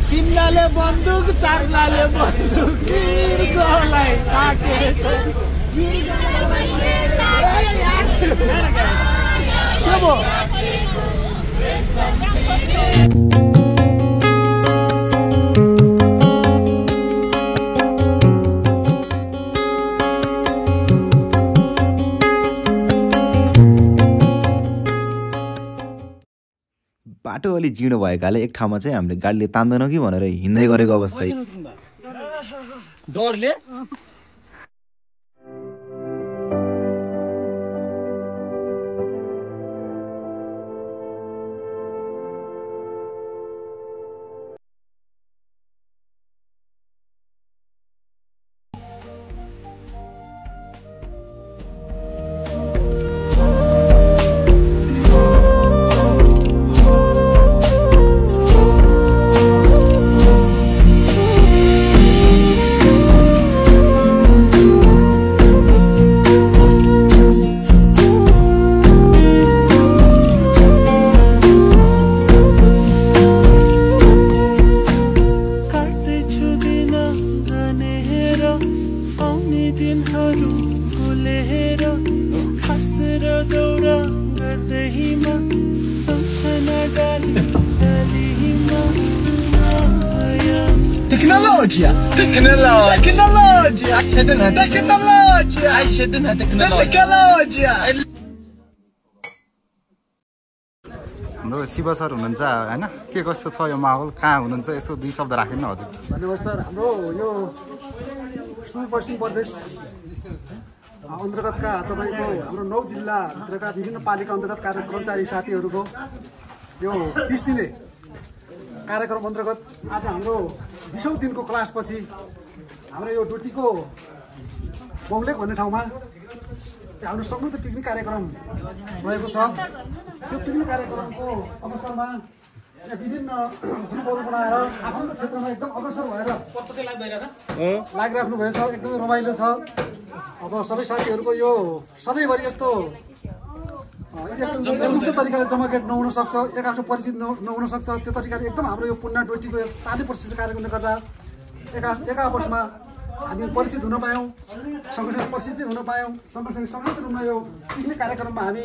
तीनले बन्दुक चारले बन्दुक गिरगोलाई ताकेको के भो बाटो अलि जिँडो भएकाले एक ठाउँमा चाहिँ हामीले गाडीले तान्दैनौँ कि भनेर हिँड्दै गरेको अवस्था डरले Tecnologia! हाम्रो शिव सर हुनुहुन्छ हैन के कस्तो छ यो माहौल कहाँ हुनुहुन्छ यसो दुई शब्द राख्नु न हजुर धन्यवाद सर हाम्रो यो सुदूरपश्चिम प्रदेश अन्तर्गतका तपाईको हाम्रो 9 जिल्ला भित्रका विभिन्न पालिका अन्तर्गत कर्मचारी साथीहरुको यो 30 दिने कार्यक्रम अन्तर्गत आज हाम्रो 20औं दिनको क्लासपछि हाम्रो यो डोटीको बौलेक भन्ने ठाउँमा हाम्रो संयुक्त पिकनिक कार्यक्रम भएको छ त्यो पिकनिक कार्यक्रमको अवसरमा विभिन्न ग्रुपहरु बनाएर आफ्नो क्षेत्रमा एकदम अग्रसर भएर लागिराख्नु भएछ एकदमै रमाइलो छ अब सबै साथीहरुको यो सधैँभरि यस्तो मुक्त तरिकाले जमाकेट नहुन सक्छ एक आफ्नो परिचित नहुन सक्छ त्यो तरिकाले एकदम हाम्रो यो पुन्ना डोटीको 40% कार्यक्रमले गर्दा एक वर्षमा हामी परिचित हुन पायौं सँगसँगै परिचित हुन पायौं सँगसँगै संयुक्त रूपमा यो पिकनिक कार्यक्रममा हामी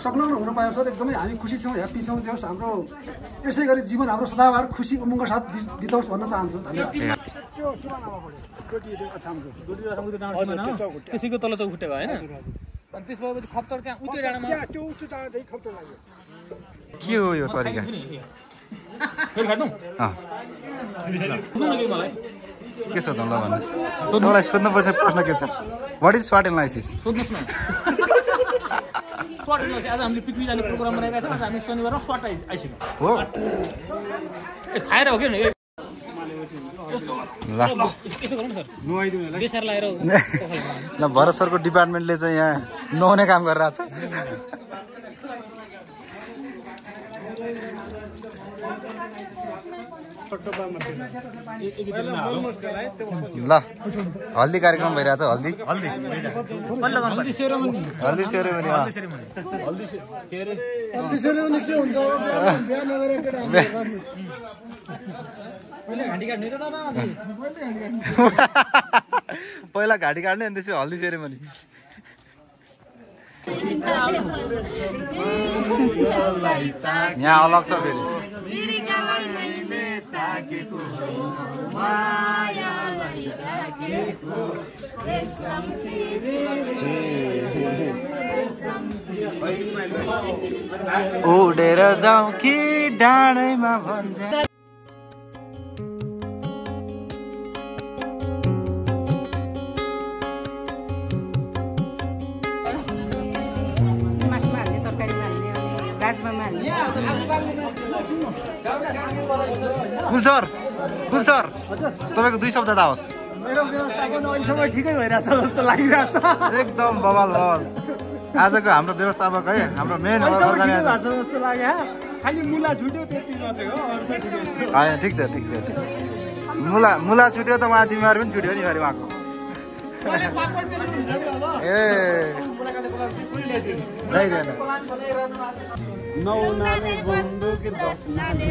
संलग्न हुन पायौं सर एकदमै हामी खुसी छौं ह्याप्पी छौं जस हाम्रो यसैगरी जीवन हाम्रो सदाभर खुसी उमङ्गका साथ बिताओस् भन्न चाहन्छु धन्यवाद त्यसैको तल चौक फुटेको हैन अनि त्यसपछि खप्तर त्यहाँ उतै डाँडामा त्यो उतै डाँडादेखि खप्तर लाग्यो के हो यो तरिका फेरि खाट्नु के मलाई के छ त ल भन्नुस् तपाईलाई सोध्नुपर्छ प्रश्न के छ व्हाट इज SWOT एनालाइसिस सोध्नुस् न SWOT एनालाइसिस आज हामीले पिकनिक जाने प्रोग्राम बनाइरहेको थियौं आज हामी शनिबार SWOT आइसक्यो हो ए खाएर हो के नि ल यसो गरौँ सर नुहाइदिउँ ल बेसार लाएर ल भरत सरको डिपार्टमेन्टले चाहिँ यहाँ नहुने काम गरिरहेछ ल हल्दी कार्यक्रम भइरहेछ हल्दी सेरेमनी के हुन्छ बिहा नगरेर केटा पहिला घाँटी काट्ने अनि त्यसपछि हल्दी सेरेमनी यहाँ अलग छ फेरि उडेर जाउँ कि डाँडैमा भन्छ कुल सर तपाईँको 2 शब्द त आओस्। मेरो व्यवस्थापन अहिलेसम्म ठिकै भइरहेछ जस्तो लागिरहेछ। एकदम बवाल आजको हाम्रो व्यवस्थापक है हाम्रो मेन जस्तो लाग्यो खालि मुला छुट्यो त्यति मात्रै हो अरु त ठिकै हो। हैन ठिक छ मुला छुट्यो त उहाँ जिम्मेवारी पनि छुट्यो नि फेरि उहाँको। मैले पापड पनि हुन्छ नि अब ए ल्याइदेन नौनाले बन्दुक दसनाले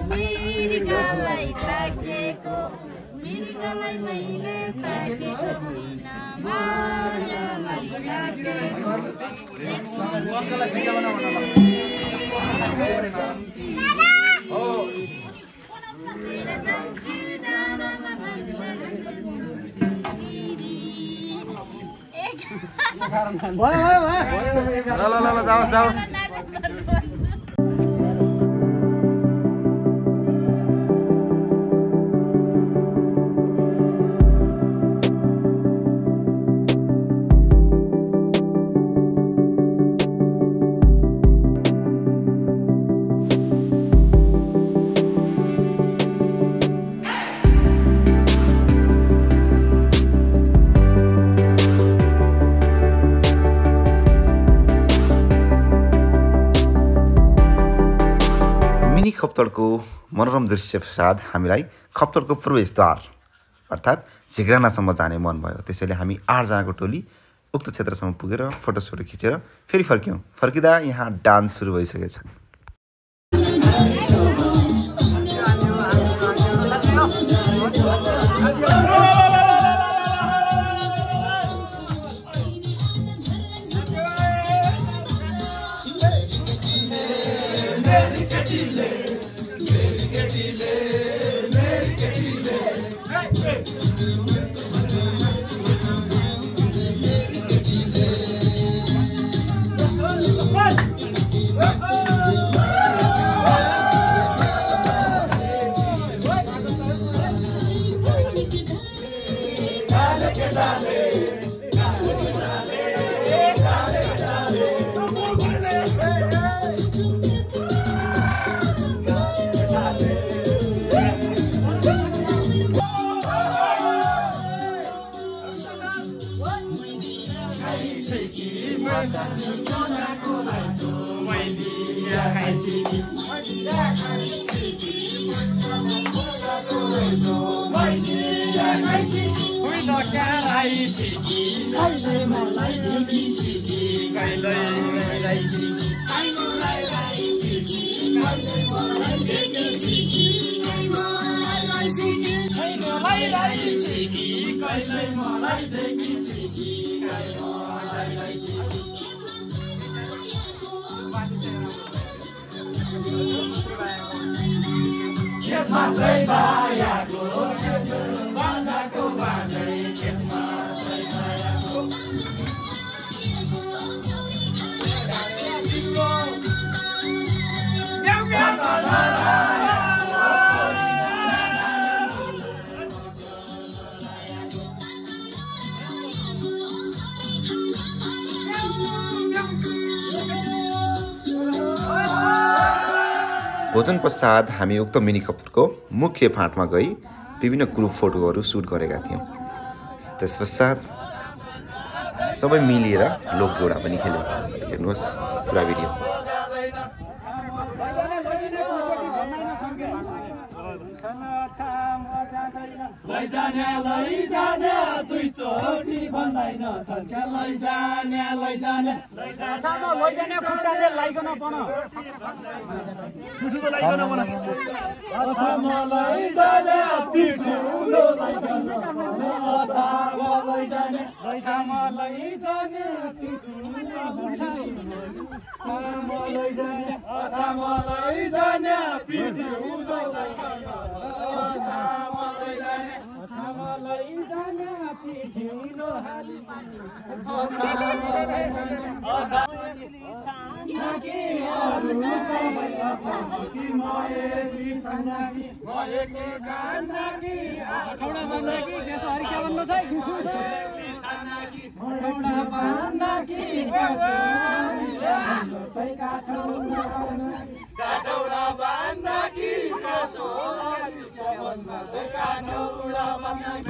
मिरिकालाई ताकेको मिरिकालाई मैले ताकेको थिइनँ मायालाई ताकेको ल जाओस् खप्तडको मनोरम दृश्य साथ हामीलाई खप्तडको प्रवेशद्वार अर्थात् झिग्रानासम्म जाने मन भयो। त्यसैले हामी 8 जनाको टोली उक्त क्षेत्रसम्म पुगेर फोटोसोटो खिचेर फेरि फर्क्यौँ। फर्किँदा यहाँ डान्स सुरु भइसकेछ। भोजन पश्चात हामी उक्त मिनी खप्तडको मुख्य फाँटमा गई विभिन्न ग्रुप फोटोहरू सुट गरेका थियौँ। त्यसपश्चात सबै मिलेर लोकगौडा पनि खेल्यौँ। हेर्नुहोस् पुरा भिडियो। लैजाने दुई चोटी भन्दैन छन्क्या लैजाने खुट्टाले लाइकन पन मुठुको लाइकन पन अछामा लैजाने पिठुलो लाइकन अछामा लैजाने पिठुलो अछामा लैजाने पिठुलो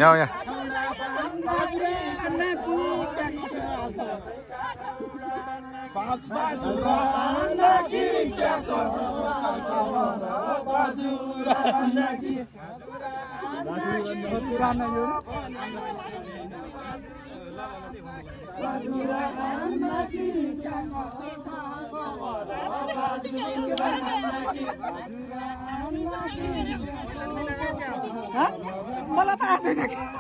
यहाँ यहाँ मलाई त आउँदैन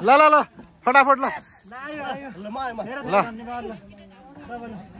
ल ल ल फटाफट ल ल ल